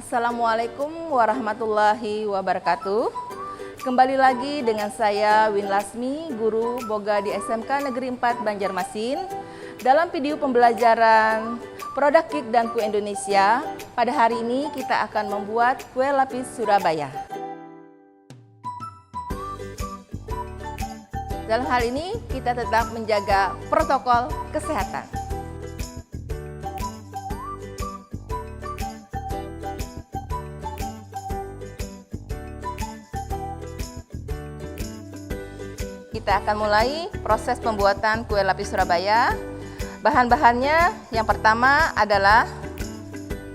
Assalamualaikum warahmatullahi wabarakatuh. Kembali lagi dengan saya Win Lasmi, guru boga di SMK Negeri 4 Banjarmasin. Dalam video pembelajaran produk cake dan kue Indonesia, pada hari ini kita akan membuat kue lapis Surabaya. Dalam hal ini kita tetap menjaga protokol kesehatan. Kita akan mulai proses pembuatan kue lapis Surabaya. Bahan-bahannya yang pertama adalah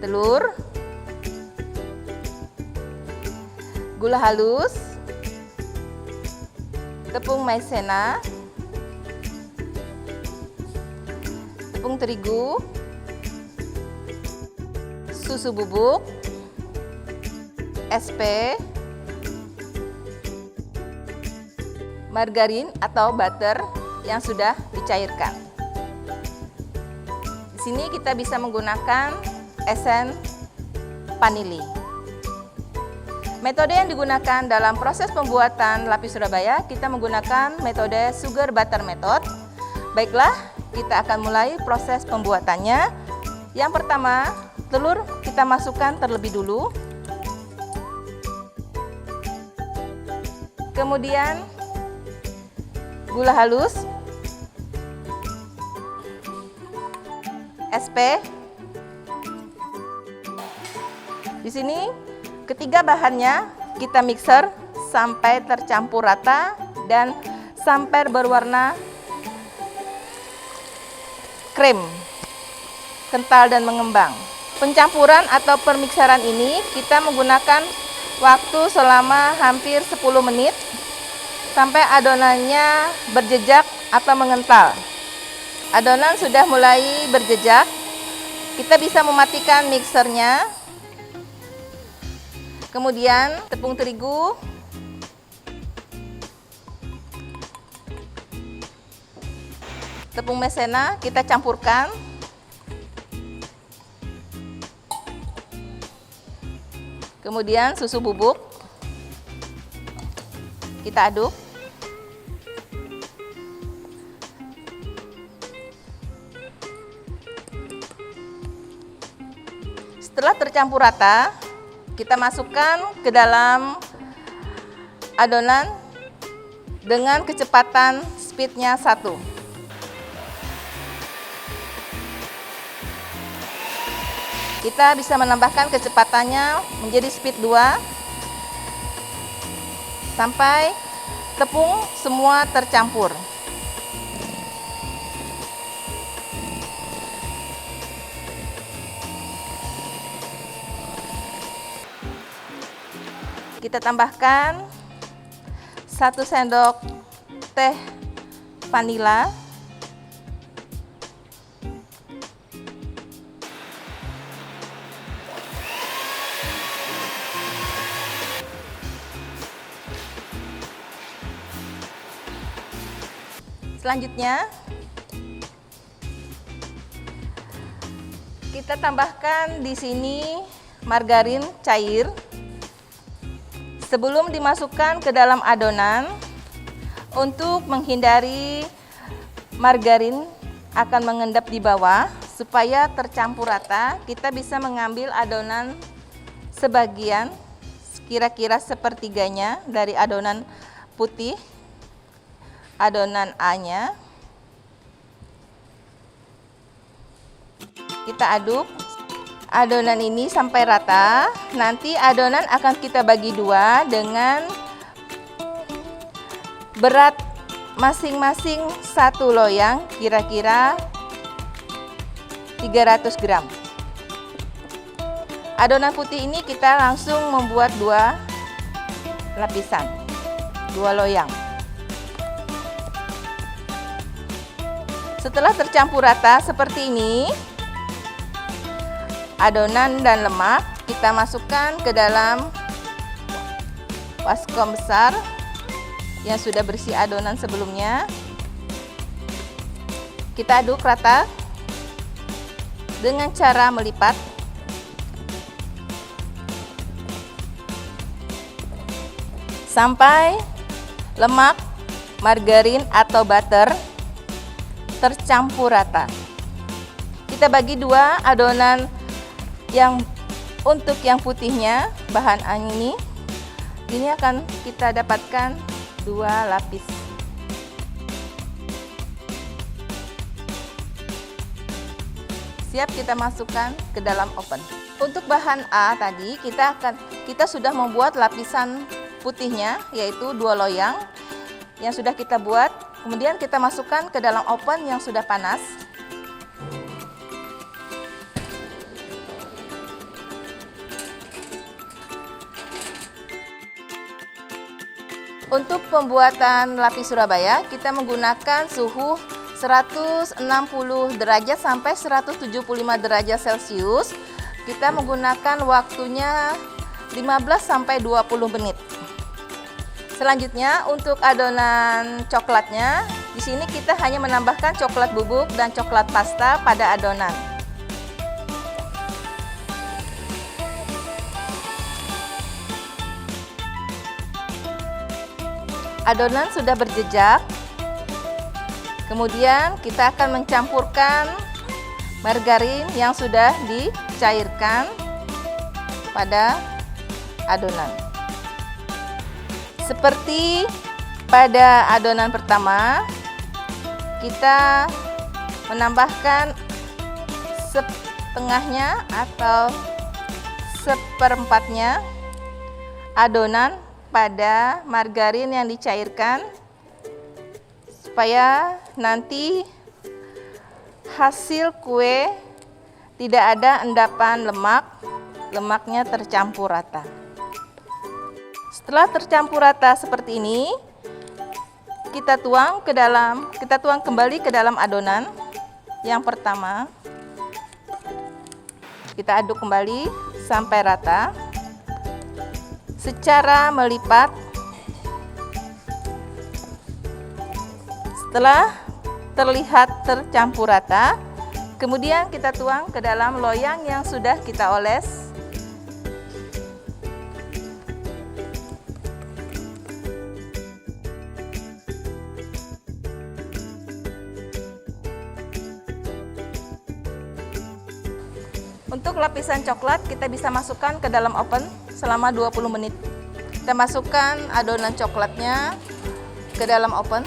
telur, gula halus, tepung maizena, tepung terigu, susu bubuk, SP, margarin atau butter yang sudah dicairkan. Di sini kita bisa menggunakan esen vanili. Metode yang digunakan dalam proses pembuatan lapis Surabaya, kita menggunakan metode sugar butter method. Baiklah, kita akan mulai proses pembuatannya. Yang pertama, telur kita masukkan terlebih dulu. Kemudian gula halus, SP. Di sini ketiga bahannya kita mixer sampai tercampur rata dan sampai berwarna krem, kental dan mengembang. Pencampuran atau permikseran ini kita menggunakan waktu selama hampir 10 menit sampai adonannya berjejak atau mengental. Adonan sudah mulai berjejak, kita bisa mematikan mixernya. Kemudian tepung terigu, tepung maizena kita campurkan. Kemudian susu bubuk kita aduk. Setelah tercampur rata, kita masukkan ke dalam adonan dengan kecepatan speednya 1. Kita bisa menambahkan kecepatannya menjadi speed 2 sampai tepung semua tercampur. Kita tambahkan 1 sendok teh vanila, selanjutnya kita tambahkan di sini margarin cair. Sebelum dimasukkan ke dalam adonan, untuk menghindari margarin akan mengendap di bawah, supaya tercampur rata, kita bisa mengambil adonan sebagian, kira-kira sepertiganya dari adonan putih, adonan A-nya. Kita aduk adonan ini sampai rata. Nanti adonan akan kita bagi dua dengan berat masing-masing satu loyang, kira-kira 300 gram. Adonan putih ini kita langsung membuat 2 lapisan, 2 loyang. Setelah tercampur rata seperti ini, adonan dan lemak kita masukkan ke dalam baskom besar yang sudah bersih adonan sebelumnya. Kita aduk rata dengan cara melipat. sampai lemak, margarin atau butter tercampur rata. Kita bagi dua adonan yang untuk yang putihnya, bahan ini akan kita dapatkan 2 lapis. Siap kita masukkan ke dalam oven. Untuk bahan A tadi kita sudah membuat lapisan putihnya, yaitu 2 loyang yang sudah kita buat. Kemudian kita masukkan ke dalam oven yang sudah panas. Untuk pembuatan lapis Surabaya, kita menggunakan suhu 160 derajat sampai 175 derajat Celcius. Kita menggunakan waktunya 15 sampai 20 menit. Selanjutnya untuk adonan coklatnya, di sini kita hanya menambahkan coklat bubuk dan coklat pasta pada adonan. Adonan sudah berjejak. Kemudian kita akan mencampurkan margarin yang sudah dicairkan pada adonan. Seperti pada adonan pertama, kita menambahkan setengahnya atau seperempatnya adonan pada margarin yang dicairkan, supaya nanti hasil kue tidak ada endapan lemaknya tercampur rata. Setelah tercampur rata seperti ini, kita tuang kembali ke dalam adonan yang pertama. Kita aduk kembali sampai rata secara melipat. Setelah terlihat tercampur rata, kemudian kita tuang ke dalam loyang yang sudah kita oles. Untuk lapisan coklat kita bisa masukkan ke dalam oven selama 20 menit. Kita masukkan adonan coklatnya ke dalam oven.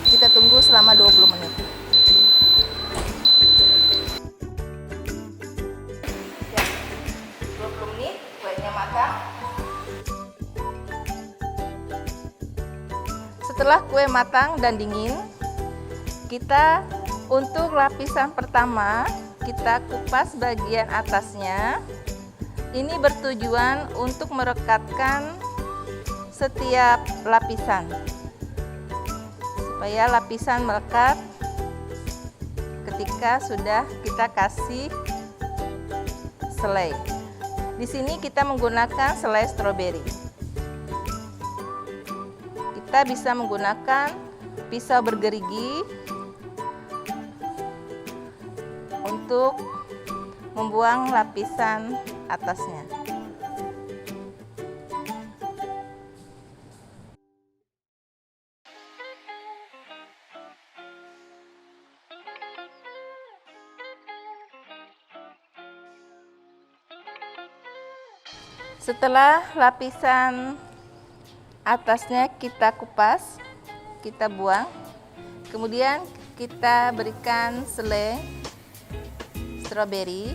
Kita tunggu selama 20 menit. Ya, 20 menit kuenya matang. Setelah kue matang dan dingin, kita untuk lapisan pertama kita kupas bagian atasnya. Ini bertujuan untuk merekatkan setiap lapisan, supaya lapisan melekat ketika sudah kita kasih selai. Di sini kita menggunakan selai stroberi. Kita bisa menggunakan pisau bergerigi untuk membuang lapisan atasnya. Setelah lapisan atasnya kita kupas, kita buang, kemudian kita berikan selai stroberi.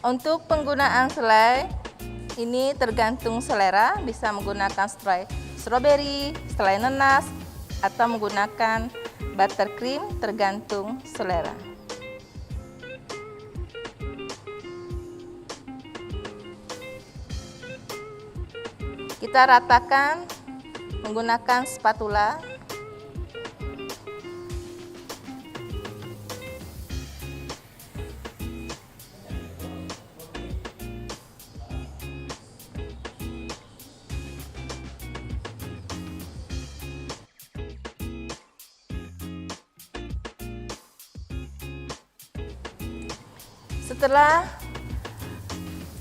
Untuk penggunaan selai ini tergantung selera, bisa menggunakan selai stroberi, selai nanas, atau menggunakan buttercream, tergantung selera. Kita ratakan menggunakan spatula. Setelah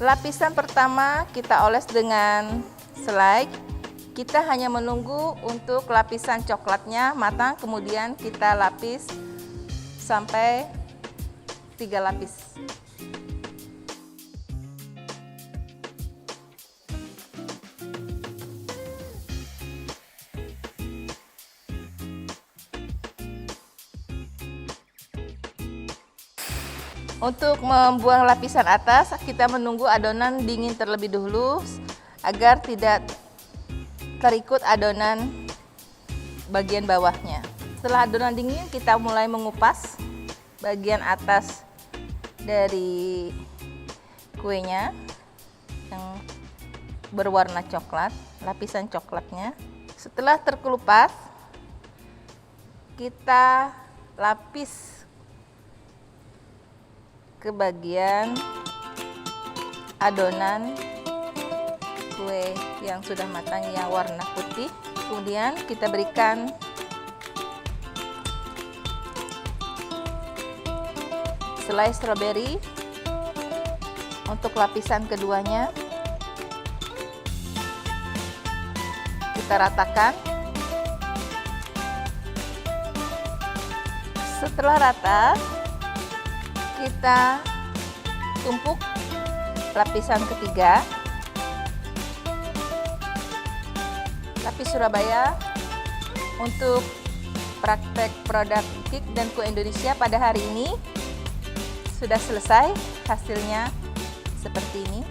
lapisan pertama kita oles dengan selai, kita hanya menunggu untuk lapisan coklatnya matang, kemudian kita lapis sampai 3 lapis. Untuk membuang lapisan atas, kita menunggu adonan dingin terlebih dahulu agar tidak terikut adonan bagian bawahnya. Setelah adonan dingin, kita mulai mengupas bagian atas dari kuenya yang berwarna coklat, lapisan coklatnya. Setelah terkelupas, kita lapis ke bagian adonan kue yang sudah matang yang warna putih. Kemudian kita berikan selai stroberi untuk lapisan keduanya. Kita ratakan. Setelah rata, kita tumpuk lapisan ketiga. Lapis Surabaya untuk praktek produk cake dan kue Indonesia pada hari ini sudah selesai. Hasilnya seperti ini.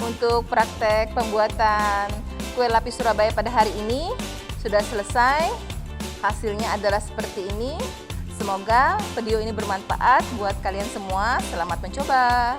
Untuk praktek pembuatan kue lapis Surabaya pada hari ini sudah selesai. Hasilnya adalah seperti ini. Semoga video ini bermanfaat buat kalian semua. Selamat mencoba.